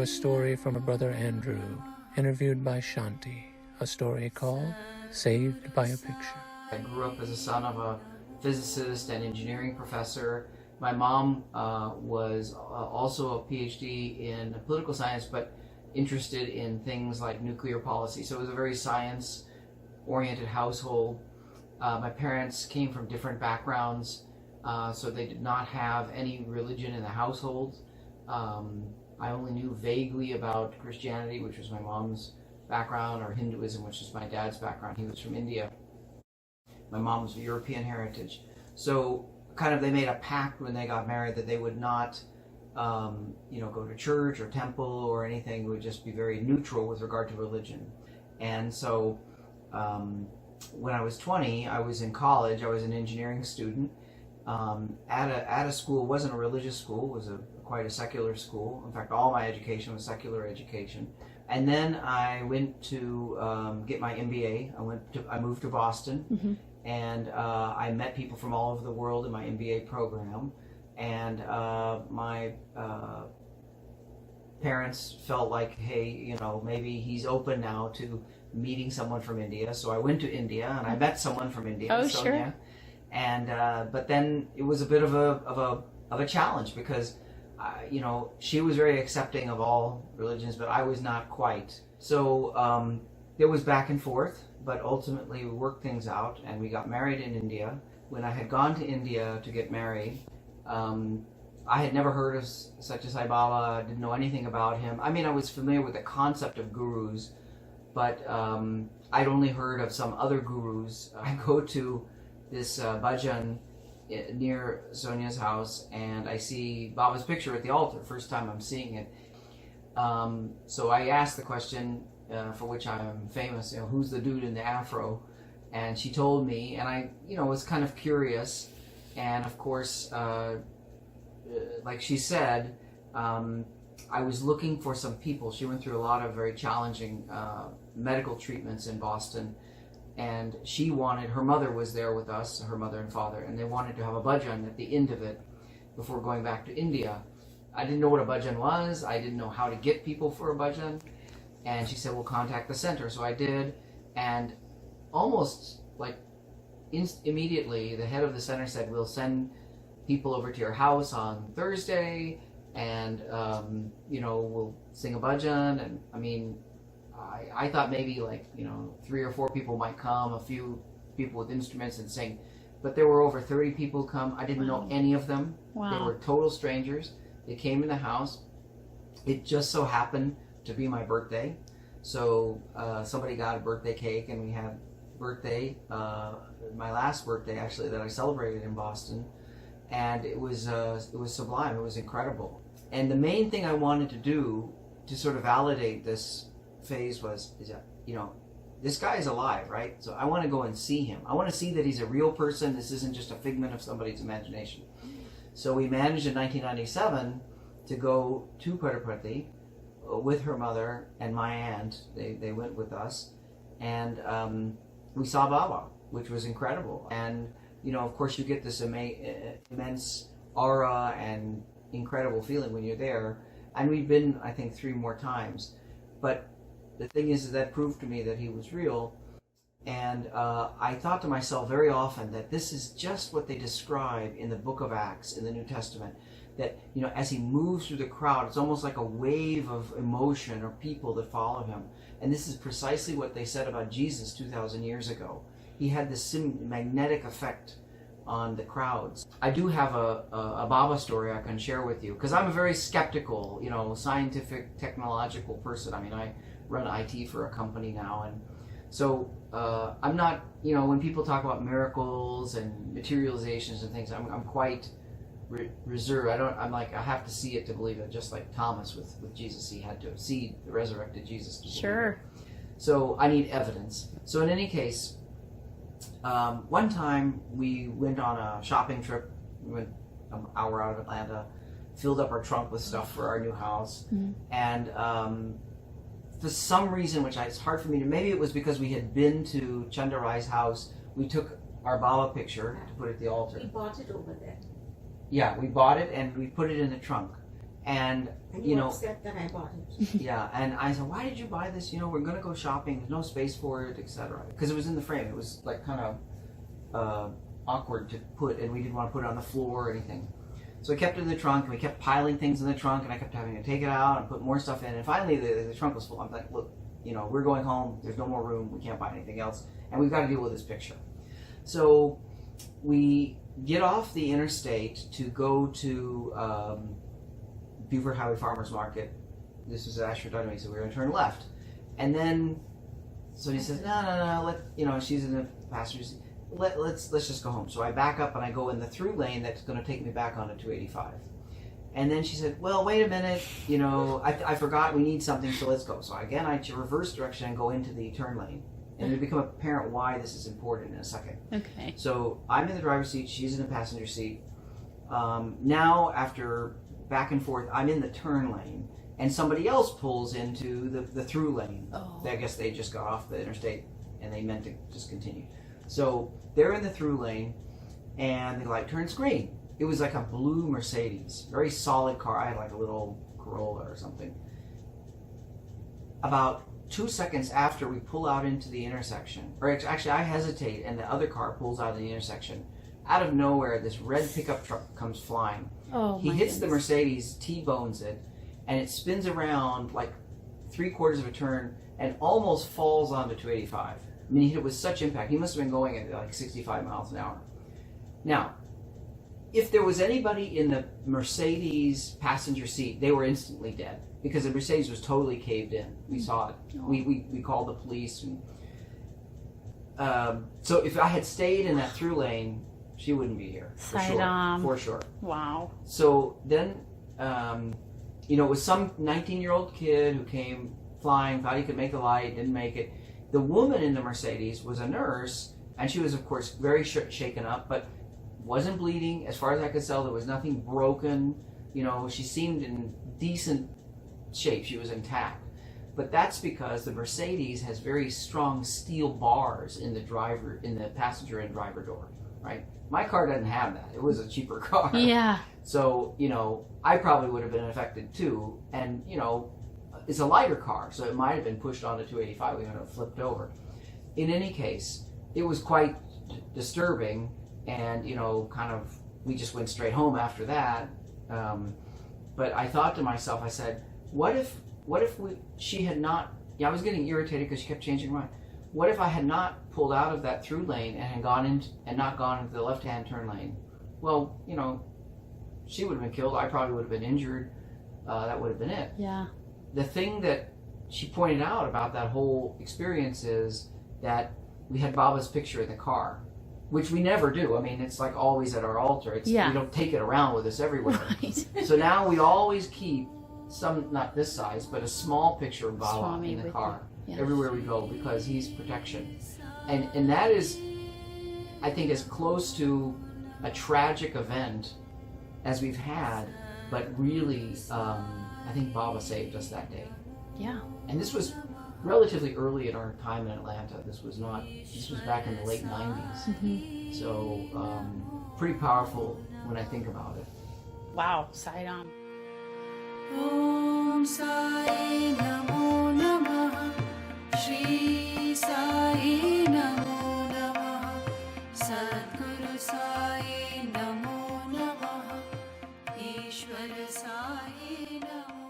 a story from a brother Andrew, interviewed by Shanti, a story called Saved by a Picture. I grew up as a son of a physicist and engineering professor. My mom was also a PhD in political science, but interested in things like nuclear policy. So it was a very science-oriented household. My parents came from different backgrounds, so they did not have any religion in the household. I only knew vaguely about Christianity, which was my mom's background, or Hinduism, which is my dad's background. He was from India. My mom was of European heritage. So kind of they made a pact when they got married that they would not go to church or temple or anything. It would just be very neutral with regard to religion. And so when I was 20, I was in college. I was an engineering student at a school. It wasn't a religious school. It was quite a secular school. In fact, all my education was secular education. And then I went to get my MBA. I moved to Boston, mm-hmm. and I met people from all over the world in my MBA program. And my parents felt like, hey, maybe he's open now to meeting someone from India. So I went to India and I met someone from India. Oh, Sonia. sure. And but then it was a bit of a challenge because she was very accepting of all religions, but I was not quite. So there was back and forth, but ultimately we worked things out and we got married in India. When I had gone to India to get married, I had never heard of Satya Sai Baba, didn't know anything about him. I mean, I was familiar with the concept of gurus, but I'd only heard of some other gurus. I go to this bhajan near Sonia's house, and I see Baba's picture at the altar. First time I'm seeing it. So I asked the question for which I'm famous, who's the dude in the afro? And she told me, and I, was kind of curious. And of course, like she said, I was looking for some people. She went through a lot of very challenging medical treatments in Boston. And she wanted, her mother was there with us, her mother and father, and they wanted to have a bhajan at the end of it before going back to India. I didn't know what a bhajan was. I didn't know how to get people for a bhajan. And she said, well, contact the center. So I did. And almost like immediately, the head of the center said, we'll send people over to your house on Thursday and, we'll sing a bhajan. And I mean, I thought maybe 3 or 4 people might come, a few people with instruments and sing, but there were over 30 people come. I didn't know any of them. Wow. They were total strangers. They came in the house. It just so happened to be my birthday. So somebody got a birthday cake and we had birthday, my last birthday actually that I celebrated in Boston. And it was sublime. It was incredible. And the main thing I wanted to do to sort of validate this phase is that this guy is alive, right? So I want to go and see him. I want to see that he's a real person. This isn't just a figment of somebody's imagination. So we managed in 1997 to go to Puttaparthi with her mother and my aunt. They went with us, and we saw Baba, which was incredible. And of course, you get this immense aura and incredible feeling when you're there. And we've been, I think, 3 more times, but the thing is that proved to me that he was real. And I thought to myself very often that this is just what they describe in the book of Acts in the New Testament. That, as he moves through the crowd, it's almost like a wave of emotion or people that follow him. And this is precisely what they said about Jesus 2,000 years ago. He had this magnetic effect on the crowds. I do have a Baba story I can share with you, because I'm a very skeptical, scientific, technological person. I mean, I run IT for a company now, and so I'm not, when people talk about miracles and materializations and things, I'm quite reserved. I have to see it to believe it, just like Thomas with Jesus. He had to see the resurrected Jesus to Sure. believe it. So I need evidence. So in any case, one time we went on a shopping trip. We went an hour out of Atlanta, filled up our trunk with stuff for our new house, mm-hmm. and for some reason, which it's hard for me to, maybe it was because we had been to Chandarai's house, we took our Baba picture to put at the altar. We bought it over there. Yeah, we bought it and we put it in the trunk. And And you know, upset that I bought it. yeah, and I said, why did you buy this? You know, we're gonna go shopping. There's no space for it, etc. Because it was in the frame. It was like kind of awkward to put, and we didn't want to put it on the floor or anything. So I kept it in the trunk, and we kept piling things in the trunk, and I kept having to take it out and put more stuff in. And finally, the trunk was full. I'm like, look, you know, we're going home. There's no more room. We can't buy anything else, and we've got to deal with this picture. So we get off the interstate to go to Beaufort Highway Farmers Market. This was at Ashford Dynamite, so we were going to turn left. And then, so he says, no, she's in the passenger seat. Let's just go home. So I back up and I go in the through lane that's going to take me back onto 285. And then she said, well, wait a minute, you know, I forgot we need something, so let's go. So again, I reverse direction and go into the turn lane. And it'll become apparent why this is important in a second. Okay. So I'm in the driver's seat, she's in the passenger seat. Now, after back and forth, I'm in the turn lane, and somebody else pulls into the through lane. Oh. I guess they just got off the interstate, and they meant to just continue. So they're in the through lane, and the light turns green. It was like a blue Mercedes, very solid car. I had like a little Corolla or something. About 2 seconds after we pull out into the intersection, or actually I hesitate and the other car pulls out of the intersection, out of nowhere this red pickup truck comes flying. Oh, He my hits the goodness. Mercedes, T-bones it, and it spins around like 3/4 of a turn and almost falls onto 285. I mean, he hit it with such impact. He must have been going at like 65 miles an hour. Now, if there was anybody in the Mercedes passenger seat, they were instantly dead because the Mercedes was totally caved in. We saw it. Oh. We called the police. And, so if I had stayed in that through lane, she wouldn't be here for sure. Saidam. For sure. Wow. So then, it was some 19-year-old kid who came flying, thought he could make the light, didn't make it. The woman in the Mercedes was a nurse, and she was, of course, very shaken up, but wasn't bleeding. As far as I could tell, there was nothing broken. She seemed in decent shape. She was intact. But that's because the Mercedes has very strong steel bars in the passenger and driver door, right? My car doesn't have that. It was a cheaper car. Yeah. So, I probably would have been affected too. And, it's a lighter car, so it might have been pushed onto 285. We would have flipped over. In any case, it was quite disturbing. And, we just went straight home after that. But I thought to myself, I said, what if she had not, I was getting irritated because she kept changing her mind. What if I had not pulled out of that through lane and had not gone into the left-hand turn lane? Well, she would have been killed. I probably would have been injured. That would have been it. Yeah. The thing that she pointed out about that whole experience is that we had Baba's picture in the car, which we never do. I mean, it's like always at our altar. We don't take it around with us everywhere. Right. So now we always keep some, not this size, but a small picture of Baba Swami in the with car you. Yeah. everywhere we go because he's protection. And that is, I think, as close to a tragic event as we've had, but really, I think Baba saved us that day. Yeah. And this was relatively early in our time in Atlanta. This was back in the late 90s. Mm-hmm. So, pretty powerful when I think about it. Wow. Saidam. Om Sai Namo Namah Shri Sai Namo Namah Sadguru Sai Namo Namah Ishwara Sai Namo